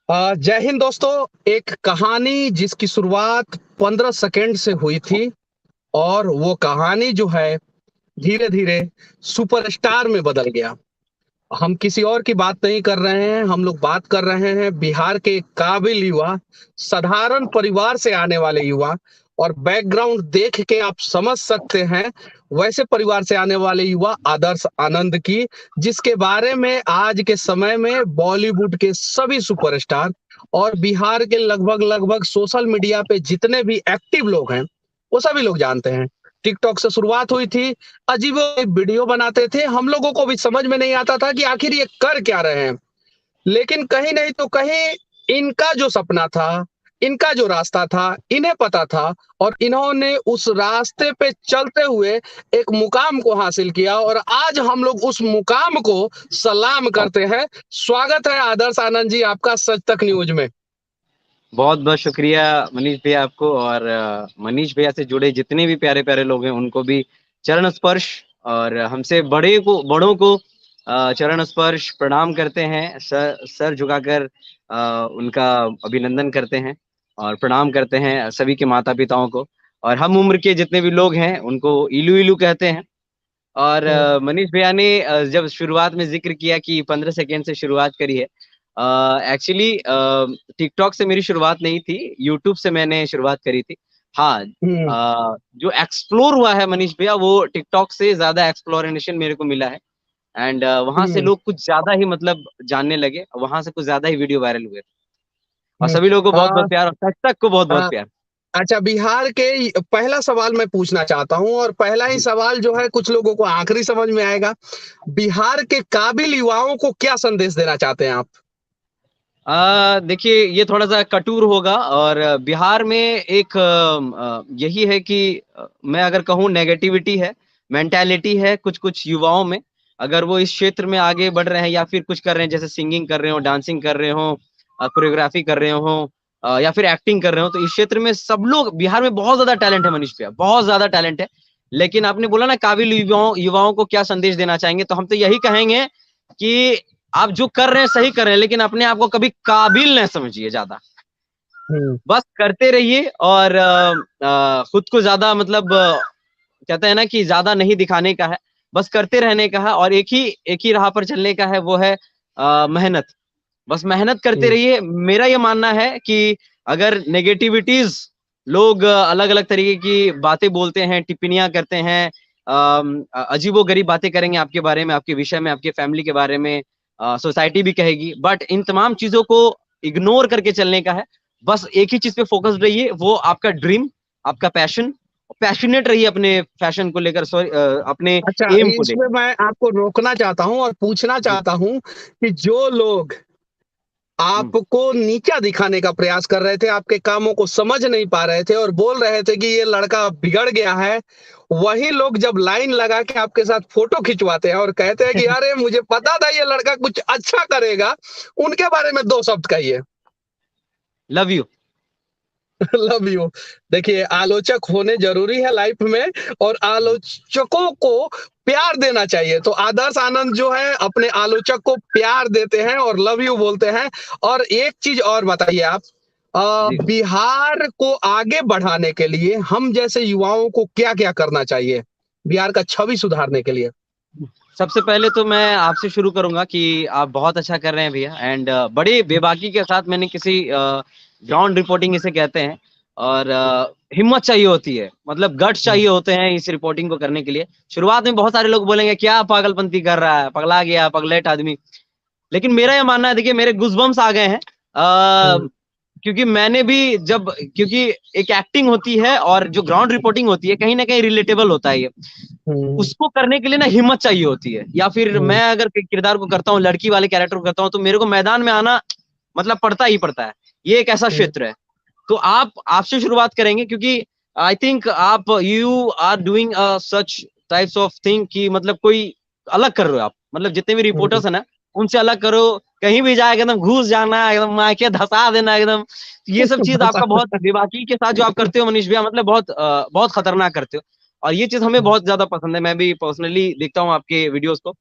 जय हिंद दोस्तों। एक कहानी जिसकी शुरुआत 15 सेकंड से हुई थी और वो कहानी जो है धीरे धीरे सुपरस्टार में बदल गया। हम किसी और की बात नहीं कर रहे हैं, हम लोग बात कर रहे हैं बिहार के एक काबिल युवा, साधारण परिवार से आने वाले युवा। और बैकग्राउंड देख के आप समझ सकते हैं वैसे परिवार से आने वाले युवा आदर्श आनंद की, जिसके बारे में आज के समय में बॉलीवुड के सभी सुपरस्टार और बिहार के लगभग लगभग सोशल मीडिया पे जितने भी एक्टिव लोग हैं वो सभी लोग जानते हैं। टिकटॉक से शुरुआत हुई थी, अजीब वीडियो बनाते थे, हम लोगों को भी समझ में नहीं आता था कि आखिर ये कर क्या रहे हैं। लेकिन कहीं नहीं तो कहीं इनका जो सपना था, इनका जो रास्ता था, इन्हें पता था और इन्होंने उस रास्ते पे चलते हुए एक मुकाम को हासिल किया और आज हम लोग उस मुकाम को सलाम करते हैं। स्वागत है आदर्श आनंद जी आपका सच तक न्यूज में। बहुत बहुत शुक्रिया मनीष भैया आपको। और मनीष भैया से जुड़े जितने भी प्यारे प्यारे लोग हैं उनको भी चरण स्पर्श, और हमसे बड़ों को चरण स्पर्श प्रणाम करते हैं। सर झुकाकर उनका अभिनंदन करते हैं और प्रणाम करते हैं सभी के माता पिताओं को। और हम उम्र के जितने भी लोग हैं उनको इलू इलू कहते हैं। और मनीष भैया ने जब शुरुआत में जिक्र किया कि 15 सेकेंड से शुरुआत करी है, एक्चुअली टिकटॉक से मेरी शुरुआत नहीं थी, यूट्यूब से मैंने शुरुआत करी थी। हाँ, हम्म। जो एक्सप्लोर हुआ है मनीष भैया, वो टिकटॉक से ज्यादा एक्सप्लोरेशन मेरे को मिला है। एंड वहां से हम्म। लोग कुछ ज्यादा ही मतलब जानने लगे, वहां से कुछ ज्यादा ही वीडियो वायरल हुए और हम्म। सभी लोगों को बहुत आ, बहुत प्यार और सच तक को बहुत बहुत आ, प्यार। अच्छा, बिहार के पहला सवाल मैं पूछना चाहता हूं और पहला ही जी। सवाल जो है कुछ लोगों को आखिरी समझ में आएगा। बिहार के काबिल युवाओं को क्या संदेश देना चाहते हैं आप? देखिए, ये थोड़ा सा कटुर होगा और बिहार में एक यही है कि मैं अगर कहूँ नेगेटिविटी है, मेंटालिटी है कुछ कुछ युवाओं में। अगर वो इस क्षेत्र में आगे बढ़ रहे हैं या फिर कुछ कर रहे हैं, जैसे सिंगिंग कर रहे हो, डांसिंग कर रहे हो, कोरियोग्राफी कर रहे हो, या फिर एक्टिंग कर रहे हो, तो इस क्षेत्र में सब लोग, बिहार में बहुत ज्यादा टैलेंट है मनीष भैया, बहुत ज्यादा टैलेंट है। लेकिन आपने बोला ना काबिल युवाओं युवाओं को क्या संदेश देना चाहेंगे, तो हम तो यही कहेंगे कि आप जो कर रहे हैं सही कर रहे हैं, लेकिन अपने आप को कभी काबिल न समझिए ज्यादा। हम्म। बस करते रहिए और खुद को ज्यादा मतलब कहते हैं ना कि ज्यादा नहीं दिखाने का है, बस करते रहने का है। और एक ही राह पर चलने का है, वो है मेहनत। बस मेहनत करते हम्म। रहिए। मेरा ये मानना है कि अगर नेगेटिविटीज, लोग अलग अलग तरीके की बातें बोलते हैं, टिप्पणियां करते हैं, अजीबो गरीब बातें करेंगे आपके बारे में, आपके विषय में, आपके फैमिली के बारे में, सोसाइटी भी कहेगी, बट इन तमाम चीजों को इग्नोर करके चलने का है। बस एक ही चीज पे फोकस रहिए, वो आपका ड्रीम, आपका पैशन। पैशनेट रहिए अपने फैशन को लेकर, सॉरी, अपने अच्छा, एम को इसमें लेकर। मैं आपको रोकना चाहता हूं और पूछना जी। चाहता हूं कि जो लोग हम्म। आपको नीचा दिखाने का प्रयास कर रहे थे, आपके कामों को समझ नहीं पा रहे थे और बोल रहे थे कि ये लड़का बिगड़ गया है, वही लोग जब लाइन लगा के आपके साथ फोटो खिंचवाते हैं और कहते हैं कि अरे मुझे पता था ये लड़का कुछ अच्छा करेगा, उनके बारे में दो शब्द कहिए। Love you. Love you. देखिए, आलोचक होने जरूरी है लाइफ में और आलोचकों को प्यार देना चाहिए। तो आदर्श आनंद जो है अपने आलोचक को प्यार देते हैं और लव यू बोलते हैं। और एक चीज और बताइए आप, जी। बिहार को आगे बढ़ाने के लिए हम जैसे युवाओं को क्या क्या करना चाहिए बिहार का छवि सुधारने के लिए? सबसे पहले तो मैं आपसे शुरू करूंगा कि आप बहुत अच्छा कर रहे हैं भैया। एंड बड़े बेबाकी के साथ मैंने किसी ग्राउंड रिपोर्टिंग इसे कहते हैं, और हिम्मत चाहिए होती है, मतलब गट्स चाहिए होते हैं इस रिपोर्टिंग को करने के लिए। शुरुआत में बहुत सारे लोग बोलेंगे क्या पागलपंती कर रहा है, पगला गया, पगलेट आदमी। लेकिन मेरा ये मानना है, देखिए मेरे गूज़बम्प्स आ गए हैं, क्योंकि मैंने भी जब, क्योंकि एक एक्टिंग होती है और जो ग्राउंड रिपोर्टिंग होती है, कहीं ना कहीं रिलेटेबल होता है ये। उसको करने के लिए ना हिम्मत चाहिए होती है, या फिर मैं अगर किरदार को करता हूँ, लड़की वाले कैरेक्टर को करता हूँ, तो मेरे को मैदान में आना मतलब पड़ता ही पड़ता है। ये एक ऐसा क्षेत्र है। तो आप आपसे शुरुआत करेंगे, क्योंकि आई थिंक आप, you are doing such types of thing कि मतलब कोई अलग कर रहे हो आप, मतलब जितने भी रिपोर्टर्स है ना, उनसे अलग करो। कहीं भी जाए एकदम घुस जाना, एकदम मायके धसा देना एकदम। ये सब चीज आपका बहुत बेबाकी के साथ जो आप करते हो मनीष भैया, मतलब बहुत बहुत खतरनाक करते हो। और ये चीज हमें बहुत ज्यादा पसंद है, मैं भी पर्सनली देखता हूँ आपके वीडियोस को,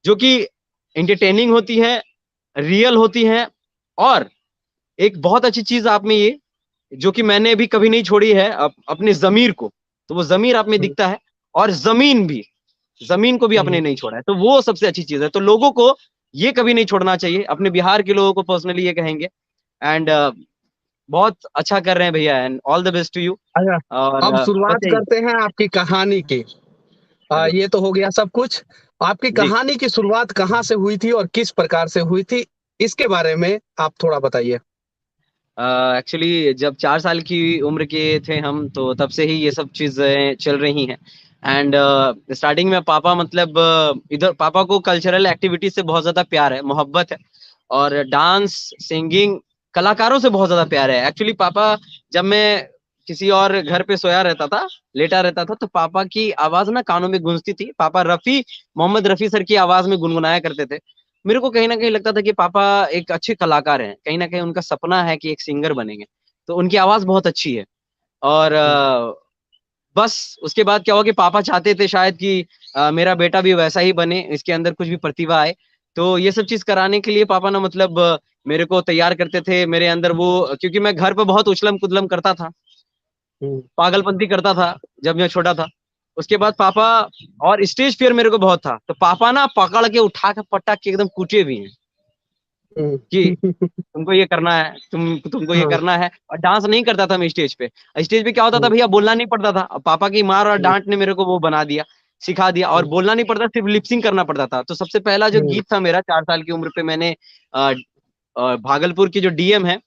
जो कि एंटरटेनिंग होती है, रियल होती हैं, और एक बहुत अच्छी चीज आप में ये, जो कि मैंने अभी कभी नहीं छोड़ी है, अपने जमीर को, तो वो जमीर आप में हम्म, दिखता है। और जमीन को भी आपने हम्म। नहीं छोड़ा है, तो वो सबसे अच्छी चीज है। तो लोगों को ये कभी नहीं छोड़ना चाहिए, अपने बिहार के लोगों को पर्सनली ये कहेंगे। एंड बहुत अच्छा कर रहे हैं भैया, and all the best to you. अच्छा, और अब बस शुरुआत यही। करते हैं आपकी कहानी की। चलो ये तो हो गया सब कुछ। आपकी जी। कहानी की शुरुआत कहाँ से हुई थी और किस प्रकार से हुई थी, इसके बारे में आप थोड़ा बताइए। एक्चुअली जब 4 साल की उम्र के थे हम, तो तब से ही ये सब चीजें चल रही हैं। एंड स्टार्टिंग में पापा, मतलब इधर पापा को कल्चरल एक्टिविटी से बहुत ज्यादा प्यार है, मोहब्बत है। और डांस, सिंगिंग, कलाकारों से बहुत ज्यादा प्यार है। एक्चुअली पापा, जब मैं किसी और घर पे सोया रहता था, लेटा रहता था, तो पापा की आवाज ना कानों में गूंजती थी। पापा मोहम्मद रफी सर की आवाज में गुनगुनाया करते थे। मेरे को कहीं ना कहीं लगता था कि पापा एक अच्छे कलाकार हैं, कहीं ना कहीं उनका सपना है कि एक सिंगर बनेंगे। तो उनकी आवाज बहुत अच्छी है। और बस उसके बाद क्या हुआ कि पापा चाहते थे शायद कि मेरा बेटा भी वैसा ही बने, इसके अंदर कुछ भी प्रतिभा आए। तो ये सब चीज कराने के लिए पापा ना, मतलब मेरे को तैयार करते थे। मेरे अंदर वो, क्योंकि मैं घर पे बहुत उछलम कुदलम करता था, हम्म, पागलपंती करता था जब मैं छोटा था। उसके बाद पापा, और स्टेज फियर मेरे को बहुत था, तो पापा ना पकड़ के उठा के पटक के एकदम कूटे भी हैं कि हम्म। तुमको ये करना है, तुमको ये हाँ। करना है। और डांस नहीं करता था मैं स्टेज पे। स्टेज पे क्या होता था हम्म, भैया, बोलना नहीं पड़ता था। अब पापा की मार और हम्म, डांट ने मेरे को वो बना दिया, सिखा दिया। और हम्म, बोलना नहीं पड़ता, सिर्फ लिपसिंग करना पड़ता था। तो सबसे पहला जो हम्म, गीत था मेरा, 4 साल की उम्र पे मैंने भागलपुर की जो डीएम है,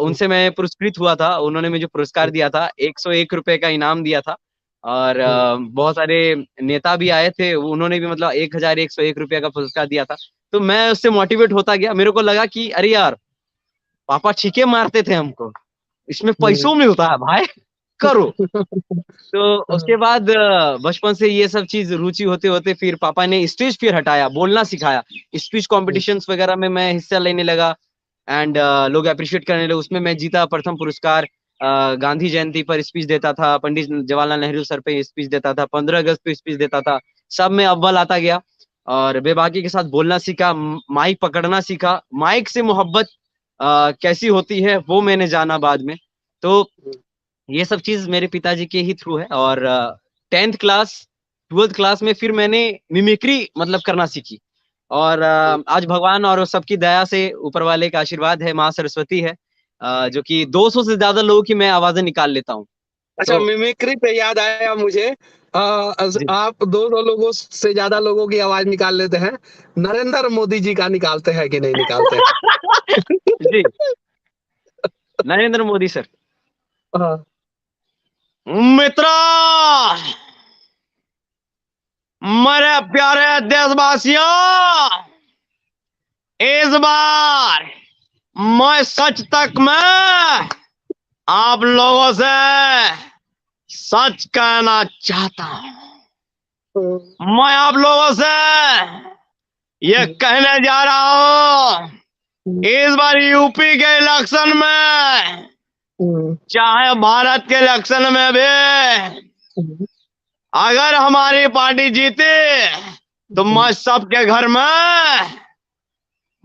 उनसे मैं पुरस्कृत हुआ था। उन्होंने मुझे पुरस्कार दिया था, 101 रुपए का इनाम दिया था। और हम्म, बहुत सारे नेता भी आए थे, उन्होंने भी मतलब 1,101 रुपया का पुरस्कार दिया था। तो मैं उससे मोटिवेट होता गया। मेरे को लगा कि अरे यार, पापा ठीके मारते थे हमको, इसमें हम्म, पैसों मिलता है भाई, करो। तो हाँ, उसके बाद बचपन से ये सब चीज रुचि होते होते फिर पापा ने स्टेज फिर हटाया, बोलना सिखाया। स्पीच कॉम्पिटिशन्स वगैरह में मैं हिस्सा लेने लगा। एंड लोग अप्रिशिएट करने लगे। उसमें मैं जीता प्रथम पुरस्कार। गांधी जयंती पर स्पीच देता था, पंडित जवाहरलाल नेहरू सर पे स्पीच देता था, 15 अगस्त पे स्पीच देता था। सब में अव्वल आता गया। और बेबाकी के साथ बोलना सीखा, माइक पकड़ना सीखा, माइक से मोहब्बत कैसी होती है वो मैंने जाना बाद में। तो ये सब चीज मेरे पिताजी के ही थ्रू है। और 10th क्लास, 12th क्लास में फिर मैंने मिमिक्री मतलब करना सीखी। और आज भगवान और सबकी दया से, ऊपर वाले का आशीर्वाद है, माँ सरस्वती है, जो कि 200 से ज्यादा लोगों की मैं आवाजें निकाल लेता हूँ। अच्छा, तो मिमिक्री पे याद आया मुझे। जी। आप 200 लोगों से ज्यादा लोगों की आवाज निकाल लेते हैं। नरेंद्र मोदी जी का निकालते हैं कि नहीं निकालते? जी, नरेंद्र मोदी सर। हाँ। मित्रा, मेरे प्यारे देशवासियों, इस बार मैं सच तक में आप लोगों से सच कहना चाहता हूं। मैं आप लोगों से ये कहने जा रहा हूं, इस बार यूपी के इलेक्शन में, चाहे भारत के इलेक्शन में भी, अगर हमारी पार्टी जीती, तो मैं सबके घर में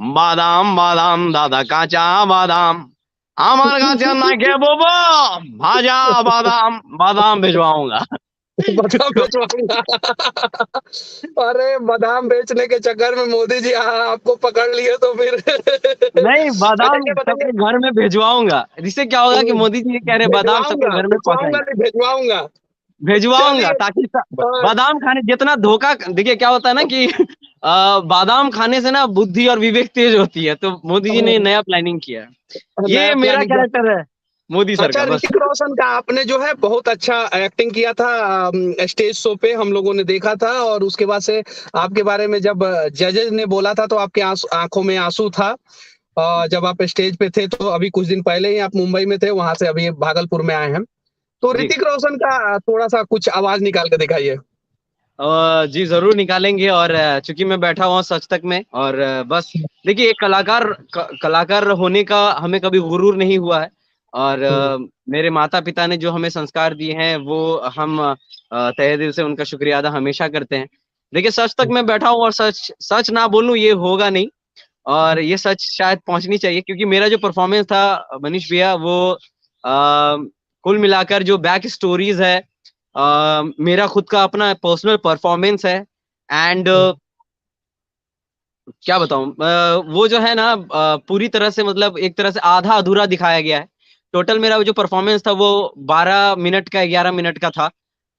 बादाम बादाम दादा काचा बादाम, আমার কাছে নাকে बोबो भाजा बादाम बादाम भिजवाऊंगा। बादाम तो बेचवाऊंगा। अरे, बादाम बेचने के चक्कर में मोदी जी आपको पकड़ लिए तो फिर। नहीं, अच्छा, बादाम ये बताइए। सबके घर में भिजवाऊंगा। इससे क्या होगा कि मोदी जी ये कह रहे हैं, बादाम सबके भेजवाऊंगा, घर में बेचवाऊंगा पहुंचाएंगे। नहीं, भेजवाऊंगा। भेजवाऊंगा चलिए। ताकि हाँ, बादाम खाने, जितना धोखा, देखिए क्या होता है ना कि बादाम खाने से ना बुद्धि और विवेक तेज होती है। तो मोदी जी ने नया प्लानिंग किया है। नया ये मेरा प्लानिंग। कैरेक्टर है मोदी सर अच्छा, का, बस। ऋतिक रोशन का आपने जो है बहुत अच्छा एक्टिंग किया था। स्टेज शो पे हम लोगों ने देखा था, और उसके बाद से आपके बारे में जब जजेस ने बोला था तो आपके आंखों में आंसू था। जब आप स्टेज पे थे, तो अभी कुछ दिन पहले ही आप मुंबई में थे, वहां से अभी भागलपुर में आए हैं। तो जी। ऋतिक रोशन का थोड़ा सा कुछ आवाज निकाल के दिखाइए। जी जरूर निकालेंगे। और चूंकि मैं बैठा हुआ हूँ सच तक में, और बस देखिए, एक कलाकार होने का हमें कभी गुरूर नहीं हुआ है। और हम्म, मेरे माता पिता ने जो हमें संस्कार दिए हैं, वो हम तहे दिल से उनका शुक्रिया अदा हमेशा करते हैं। देखिए, सच तक मैं बैठा हूँ, और सच सच ना बोलूं ये होगा नहीं। और ये सच शायद पहुंचनी चाहिए, क्योंकि मेरा जो परफॉर्मेंस था मनीष भैया, वो कुल मिलाकर जो बैक स्टोरीज है, मेरा खुद का अपना पर्सनल परफॉर्मेंस है, एंड क्या बताऊं, वो जो है ना, पूरी तरह से मतलब एक तरह से आधा अधूरा दिखाया गया है। टोटल मेरा जो परफॉर्मेंस था वो 12 मिनट का, 11 मिनट का था।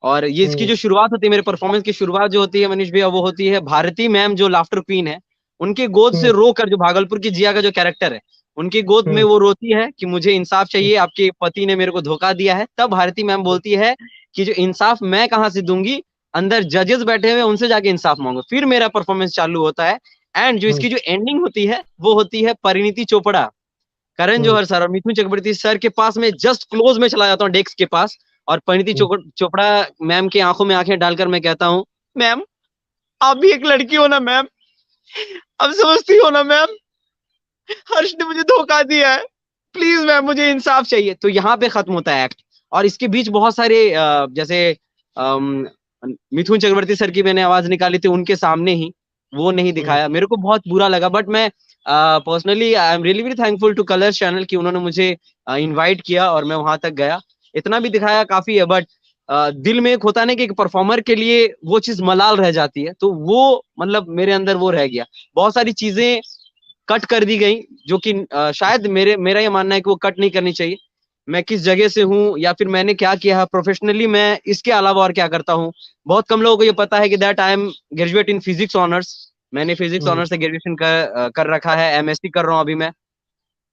और ये इसकी जो शुरुआत होती है, मेरे परफॉर्मेंस की शुरुआत जो होती है मनीष भैया, वो होती है भारती मैम, जो लाफ्टर क्वीन है, उनकी गोद से रो कर, जो भागलपुर की जिया का जो कैरेक्टर है, उनकी गोद में वो रोती है कि मुझे इंसाफ चाहिए, आपके पति ने मेरे को धोखा दिया है। तब भारती मैम बोलती है कि जो इंसाफ मैं कहाँ से दूंगी, अंदर जजेस बैठे हुए, उनसे जाके इंसाफ मांगो। फिर मेरा परफॉर्मेंस चालू होता है। एंड जो इसकी जो एंडिंग होती है, वो होती है परिणीति चोपड़ा, करण जौहर सर और मिथुन चक्रवर्ती सर के पास में जस्ट क्लोज में चला जाता हूँ, डेस्क के पास, और परिणीति चोपड़ा मैम के आंखों में आंखें डालकर मैं कहता हूँ, मैम आप भी एक लड़की हो ना मैम, अब समझती हो ना मैम, हर्ष ने मुझे धोखा दिया है, प्लीज मैम मुझे इंसाफ चाहिए। तो यहाँ पे खत्म होता है एक्ट। और इसके बीच बहुत सारे जैसे मिथुन चक्रवर्ती सर की मैंने आवाज निकाली थी उनके सामने ही, वो नहीं दिखाया, मेरे को बहुत बुरा लगा। बट मैं personally I am really very thankful two Colors channel कि उन्होंने मुझे इनवाइट किया और मैं वहां तक गया। इतना भी दिखाया काफी है, बट दिल में एक होता ना कि एक परफॉर्मर के लिए वो चीज मलाल रह जाती है, तो वो मतलब मेरे अंदर वो रह गया। बहुत सारी चीजें कट कर दी गई, जो कि शायद मेरा ये मानना है कि वो कट नहीं करनी चाहिए। मैं किस जगह से हूँ या फिर मैंने क्या किया है प्रोफेशनली, मैं इसके अलावा और क्या करता हूँ, बहुत कम लोगों को ये पता है कि that I am graduate in physics honours. मैंने फिजिक्स ऑनर्स से ग्रेजुएशन कर रखा है, एमएससी कर रहा हूँ अभी मैं।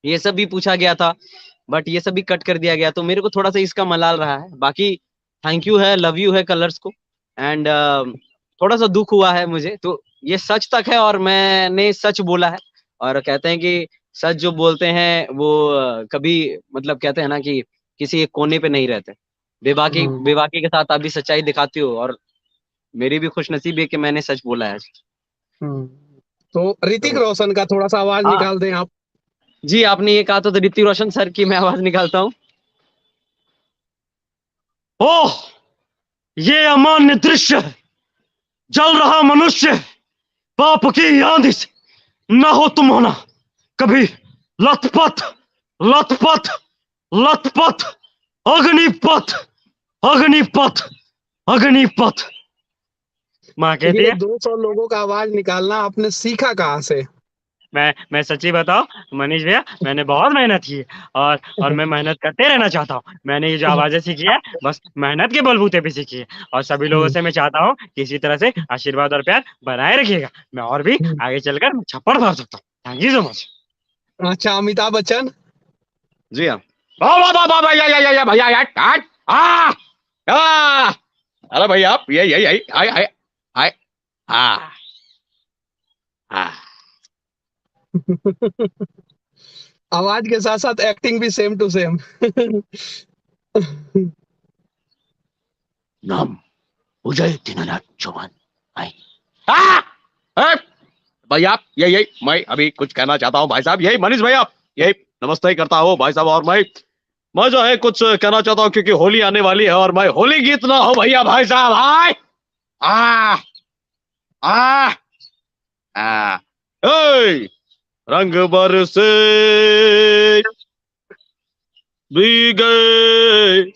ये सब भी पूछा गया था, बट ये सब भी कट कर दिया गया, तो मेरे को थोड़ा सा इसका मलाल रहा है। बाकी थैंक यू है, लव यू है कलर्स को। एंड थोड़ा सा दुख हुआ है मुझे, तो ये सच तक है और मैंने सच बोला है। और कहते हैं कि सच जो बोलते हैं वो कभी मतलब कहते हैं ना कि किसी एक कोने पे नहीं रहते। बेबाकी बेबाकी के साथ आप भी सच्चाई दिखाती हो, और मेरी भी खुशनसीबी है कि मैंने सच बोला है। तो ऋतिक तो रोशन का थोड़ा सा आवाज हाँ निकाल दें आप। जी, आपने ये कहा तो ऋतिक रोशन सर की मैं आवाज निकालता हूँ। ओह, ये अमान्य दृश्य है, जल रहा मनुष्य पाप की आंधी से, न हो तुम होना कभी लथपथ, लथपथ, लथपथ, अग्निपथ, अग्निपथ, अग्निपथ। माँ कहती ये है, 200 लोगों का आवाज निकालना आपने सीखा कहाँ से? मैं सच्ची बताऊं मनीष भैया, मैंने बहुत मेहनत की है, और मैं मेहनत करते रहना चाहता हूँ। मैंने ये जो आवाजें सीखी है, बस मेहनत के बलबूते पे सीखी है। और सभी लोगों से मैं चाहता हूँ कि इसी तरह से आशीर्वाद और प्यार बनाए रखिएगा, मैं और भी आगे चलकर छप्पड़ फाड़ सकता हूँ। Thank you so much. अच्छा, अमिताभ बच्चन। जी हाँ। वाह वाह वाह वाह भैया, या भैया यार, काट आ आ अरे भैया आप ये यही आए आए आए हाँ हाँ। आवाज के साथ साथ एक्टिंग भी सेम टू सेम। नाम उदय दीननाथ चौहान। आई आ ए, भैया यही मैं अभी कुछ कहना चाहता हूँ भाई साहब, यही मनीष भैया, यही नमस्ते ही करता हूँ भाई साहब। और मैं जो है कुछ कहना चाहता हूँ, क्योंकि होली आने वाली है और मैं होली गीत ना हो भैया भाई साहब। आए आ आ आ ए, रंग बरसे भीगे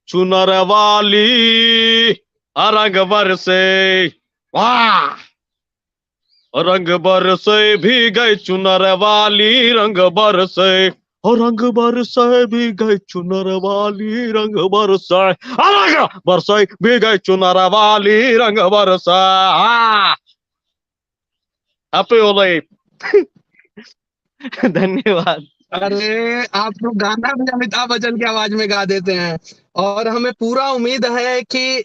चुनर वाली, रंग बरसे, वाह, रंग बरसे भीगे चुनर वाली, रंग बरसे, रंग बरसे भीगे चुनर वाली, रंग बरसे, रंग बरसे भीगे चुनर वाली, रंग बरसे। हैप्पी होली। धन्यवाद। अरे, आप तो गाना भी अमिताभ बच्चन की आवाज में गा देते हैं। और हमें पूरा उम्मीद है कि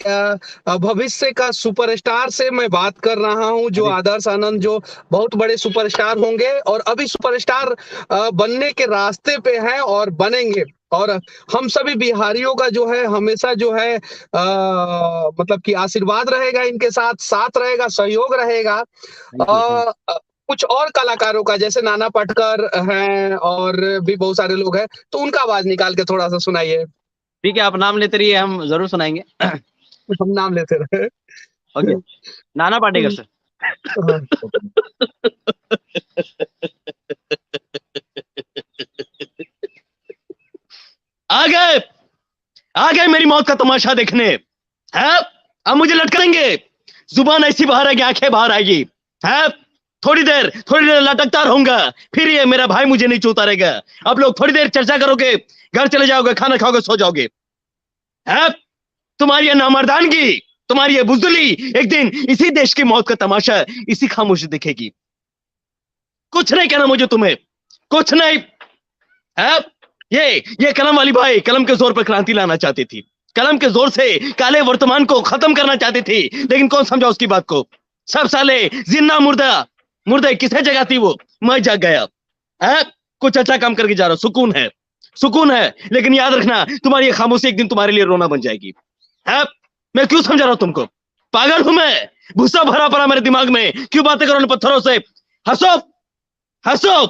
भविष्य का सुपरस्टार से मैं बात कर रहा हूं, जो जी आदर्श आनंद, जो बहुत बड़े सुपरस्टार होंगे और अभी सुपरस्टार बनने के रास्ते पे हैं और बनेंगे। और हम सभी बिहारियों का जो है हमेशा जो है मतलब कि आशीर्वाद रहेगा, इनके साथ साथ रहेगा, सहयोग रहेगा। थैंक यू थैंक अ, कुछ और कलाकारों का, जैसे नाना पाटेकर हैं और भी बहुत सारे लोग हैं, तो उनका आवाज निकाल के थोड़ा सा सुनाइए। ठीक है, आप नाम लेते रहिए, हम जरूर सुनाएंगे। हम नाम लेते रहे। Okay, Nana Patekar sir. हाँ, आ गए, आ गए मेरी मौत का तमाशा देखने है। अब मुझे लटकाएंगे, जुबान ऐसी बाहर आएगी, आंखें बाहर आएगी है। थोड़ी देर लटकता रहूंगा, फिर ये मेरा भाई मुझे नीचे उतारेगा। अब लोग थोड़ी देर चर्चा करोगे, घर चले जाओगे, खाना खाओगे, सो जाओगे है। तुम्हारी ये नामर्दानगी, तुम्हारी ये बुजदिली एक दिन इसी देश की मौत का तमाशा इसी खामोशी दिखेगी। कुछ नहीं कहना मुझे तुम्हें, कुछ नहीं है। ये कलम वाली भाई कलम के जोर पर क्रांति लाना चाहती थी, कलम के जोर से काले वर्तमान को खत्म करना चाहती थी, लेकिन कौन समझा उसकी बात को। सब साले जिन्ना मुर्दा, मुर्दा किसे जगह थी वो, मैं जाग गया है। कुछ अच्छा काम करके जा रहा हूं, सुकून है, सुकून है। लेकिन याद रखना, तुम्हारी ये खामोशी एक दिन तुम्हारे लिए रोना बन जाएगी है। मैं क्यों समझा रहा हूं तुमको, पागल हूं मैं, भूसा भरा पड़ा मेरे दिमाग में, क्यों बातें करो पत्थरों से। हंसो, हंसो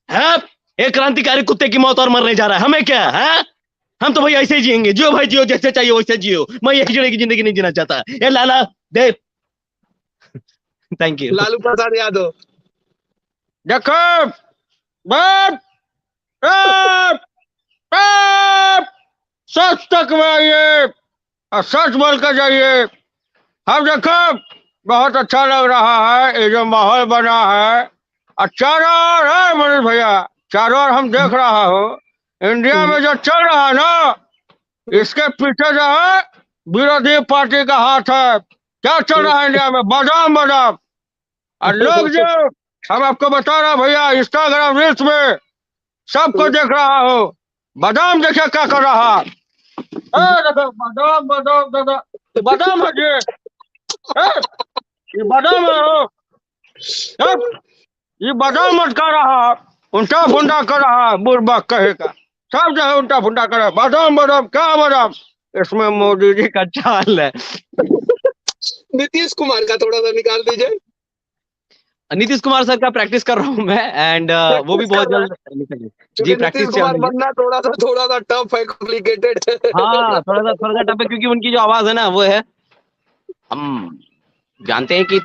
है। एक क्रांतिकारी कुत्ते की मौत और मरने जा रहा है, हमें क्या है। हम तो भाई ऐसे ही जिएंगे, जियो भाई जियो, जैसे चाहिए वैसे जियो। मैं यही जीने की जिंदगी नहीं जीना चाहता। ये लाला दे। Thank you. लालू प्रसाद यादव। देखो बाप, बाप, बाप, सच तक ये और सच बोल कर जाइए। हम देखो बहुत अच्छा लग रहा है, ये जो माहौल बना है। और चारों ओर है मनोज भैया, चारों ओर हम देख रहा हूँ, इंडिया में जो चल रहा है ना, इसके पीछे जो है विरोधी पार्टी का हाथ है। क्या चल रहा है इंडिया में, बादाम बादाम। और लोग जो, हम आपको बता रहा भैया, इंस्टाग्राम रील्स में सबको देख रहा हूँ, बादाम देखे क्या कर रहा। देखो बादाम बादाम दादा, बादाम है ये बादाम है हो। ये बादाम अटका रहा, उल्टा फुंडा कर रहा, बुरबक कहेगा। सब जो है उल्टा फुंडा कर रहा, बादाम बादाम क्या बादाम। इसमें मोदी जी का चाल है। नीतीश कुमार का थोड़ा सा निकाल दीजिए। नीतीश कुमार सर का प्रैक्टिस कर रहा हूँ मैं, एंड वो भी बहुत जल्द निकलेंगे जी। क्योंकि प्रैक्टिस नीतीश चल कुमार रही है। बनना थोड़ा सा टफ है, कॉम्प्लिकेटेड है। हाँ, थोड़ा सा टफ है, क्योंकि उनकी जो आवाज है ना वो है, हम जानते हैं कि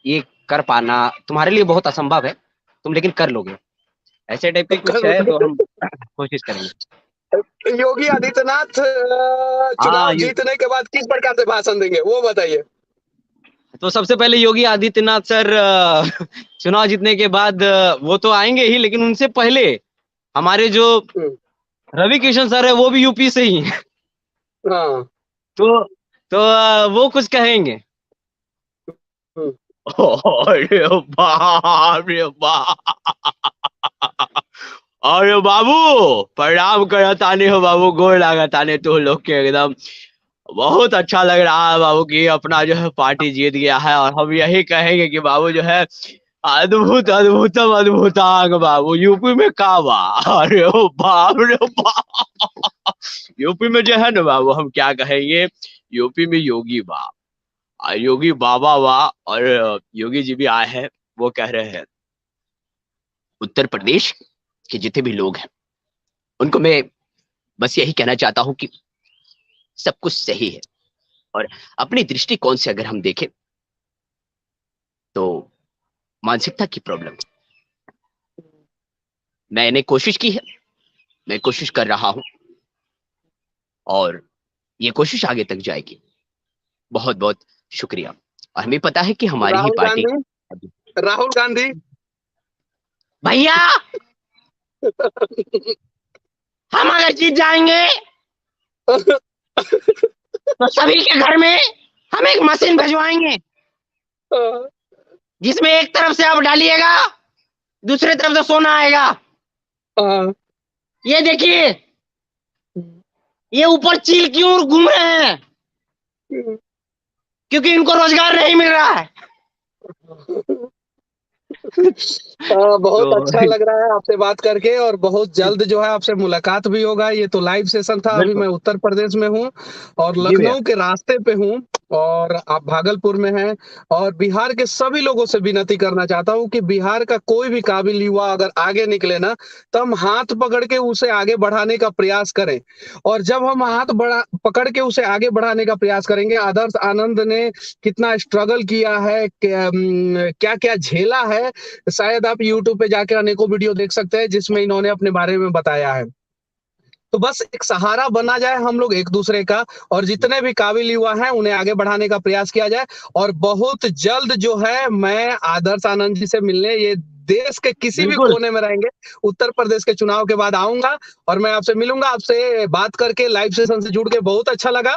ये कर पाना तुम्हारे लिए बहुत असंभव है, तुम लेकिन कर लोगे, ऐसे टाइप की कुछ है, तो हम कोशिश करेंगे। योगी आदित्यनाथ चुनाव जीतने के बाद किस प्रकार से भाषण देंगे, वो बताइए। तो सबसे पहले योगी आदित्यनाथ सर चुनाव जीतने के बाद वो तो आएंगे ही, लेकिन उनसे पहले हमारे जो रवि किशन सर है वो भी यूपी से ही हैं। हाँ। तो वो कुछ कहेंगे। अरे बाप रे बाप, अरे बाबू प्रणाम करताने हो बाबू, गोर लागताने तो लोग के एकदम। बहुत अच्छा लग रहा है बाबू की अपना जो है पार्टी जीत गया है, और हम यही कहेंगे कि बाबू जो है अद्भुत अद्भुतम अद्भुतांग बाबू, यूपी में का बा। अरे ओ बाप रे बाप, यूपी में जो है ना बाबू, हम क्या कहेंगे, यूपी में योगी बा, योगी बाबा बा। और योगी जी भी आए हैं, वो कह रहे हैं उत्तर प्रदेश के जितने भी लोग हैं उनको मैं बस यही कहना चाहता हूं कि सब कुछ सही है, और अपनी दृष्टिकोण से अगर हम देखें तो मानसिकता की प्रॉब्लम। मैंने कोशिश की है, मैं कोशिश कर रहा हूं, और ये कोशिश आगे तक जाएगी। बहुत बहुत शुक्रिया। और हमें पता है कि हमारी ही पार्टी, राहुल गांधी भैया हम अगर जीत जाएंगे तो सभी के घर में हम एक मशीन भिजवाएंगे, जिसमें एक तरफ से आप डालिएगा, दूसरे तरफ से सोना आएगा। ये देखिए, ये ऊपर चील क्यों घूम रहे हैं, क्योंकि इनको रोजगार नहीं मिल रहा है। बहुत अच्छा लग रहा है आपसे बात करके, और बहुत जल्द जो है आपसे मुलाकात भी होगा। ये तो लाइव सेशन था, अभी मैं उत्तर प्रदेश में हूँ और लखनऊ के रास्ते पे हूँ। और आप भागलपुर में हैं, और बिहार के सभी लोगों से विनती करना चाहता हूं कि बिहार का कोई भी काबिल युवा अगर आगे निकले ना, तो हम हाथ पकड़ के उसे आगे बढ़ाने का प्रयास करें। और जब हम हाथ बढ़ा पकड़ के उसे आगे बढ़ाने का प्रयास करेंगे, आदर्श आनंद ने कितना स्ट्रगल किया है, क्या क्या झेला है, शायद आप यूट्यूब पे जाके अनेकों वीडियो देख सकते हैं जिसमें इन्होंने अपने बारे में बताया है। तो बस एक सहारा बना जाए हम लोग एक दूसरे का, और जितने भी काबिल युवा हैं उन्हें आगे बढ़ाने का प्रयास किया जाए। और बहुत जल्द जो है मैं आदर्श आनंद जी से मिलने, ये देश के किसी भी बिल्कुल। कोने में रहेंगे, उत्तर प्रदेश के चुनाव के बाद आऊंगा और मैं आपसे मिलूंगा। आपसे बात करके लाइव सेशन से जुड़ के बहुत अच्छा लगा।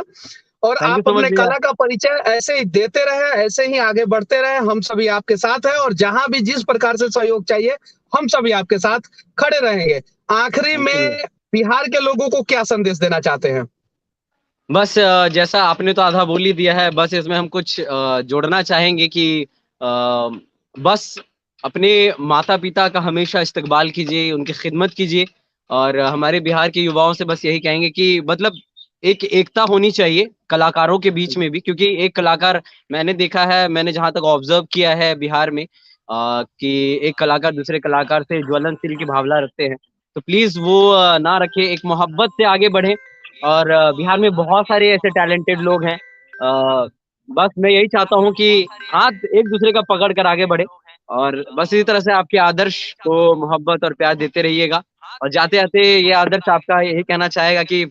और थैंक यू आप सो मच अपने भैया। कला का परिचय ऐसे ही देते रहे, ऐसे ही आगे बढ़ते रहे। हम सभी आपके साथ हैं, और जहां भी जिस प्रकार से सहयोग चाहिए हम सभी आपके साथ खड़े रहेंगे। आखिरी थैंक यू भैया। में बिहार के लोगों को क्या संदेश देना चाहते हैं? बस जैसा आपने तो आधा बोल ही दिया है, बस इसमें हम कुछ जोड़ना चाहेंगे कि बस अपने माता पिता का हमेशा इस्तकबाल कीजिए, उनकी खिदमत कीजिए। और हमारे बिहार के युवाओं से बस यही कहेंगे कि मतलब एक एकता होनी चाहिए कलाकारों के बीच में भी, क्योंकि एक कलाकार, मैंने देखा है, मैंने जहां तक ऑब्जर्व किया है बिहार में, कि एक कलाकार दूसरे कलाकार से ज्वलनशील की भावना रखते हैं। तो प्लीज वो ना रखे, एक मोहब्बत से आगे बढ़े। और बिहार में बहुत सारे ऐसे टैलेंटेड लोग हैं। बस मैं यही चाहता हूँ कि हाथ एक दूसरे का पकड़ कर आगे बढ़े। और बस इसी तरह से आपके आदर्श को मोहब्बत और प्यार देते रहिएगा। और जाते जाते ये आदर्श आपका यही कहना चाहेगा कि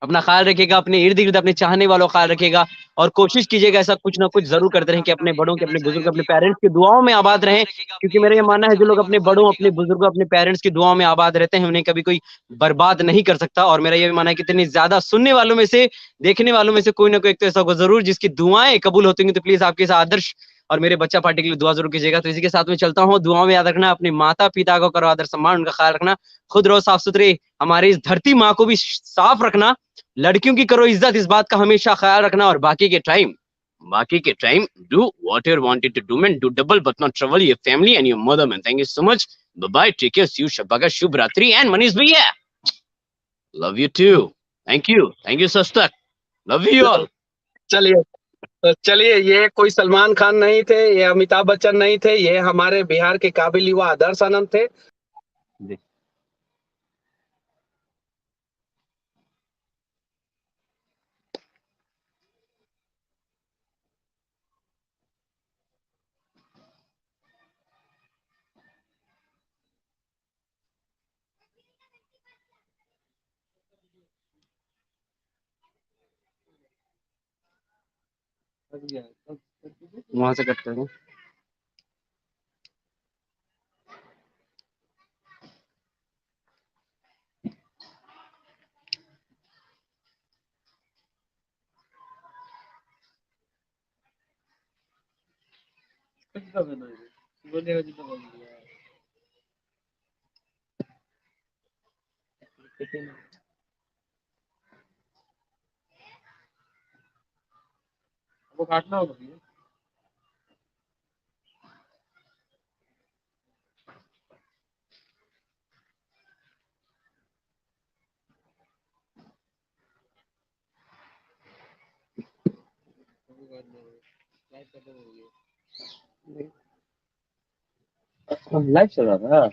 अपना ख्याल रखिएगा, अपने इर्द गिर्द अपने चाहने वालों का ख्याल रखिएगा। और कोशिश कीजिएगा ऐसा कुछ ना कुछ जरूर करते रहें कि अपने बड़ों के, अपने बुजुर्ग, अपने पेरेंट्स की दुआओं में आबाद रहें। क्योंकि मेरा ये मानना है, जो लोग अपने बड़ों, अपने बुजुर्गों, अपने पेरेंट्स की दुआओं में आबाद रहते हैं, उन्हें कभी कोई बर्बाद नहीं कर सकता। और मेरा ये भी मानना है कि इतनी ज्यादा सुनने वालों में से, देखने वालों में से कोई ना कोई एक तो ऐसा होगा जरूर जिसकी दुआएं कबूल होती होंगी। तो प्लीज आपके इस आदर्श और मेरे बच्चा पार्टी के लिए दुआ जरूर कीजिएगा। तो इसी के साथ में चलता हूँ, दुआओं में याद रखना, अपने माता पिता को करो आदर सम्मान, उनका ख्याल रखना, खुद रहो साफ सुथरे, हमारी इस धरती माँ को भी साफ रखना, लड़कियों की करो इज्जत, इस बात का हमेशा ख्याल रखना। और बाकी के time do what you wanted to do, man, do double but not trouble your family and your mother, man. Thank you so much, bye bye, take care, see you, शब्बा का शुभ रात्रि। एंड मनीष भैया, love you too, thank you सस्तक, love you all. चलिए, तो चलिए, ये कोई सलमान खान नहीं थे, ये अमिताभ बच्चन नहीं थे, ये हमारे बिहार के काबिल युवा आदर्श आनंद थे। वहां से करते हैं। वो काटना होगा भैया। लाइव चल रहा था।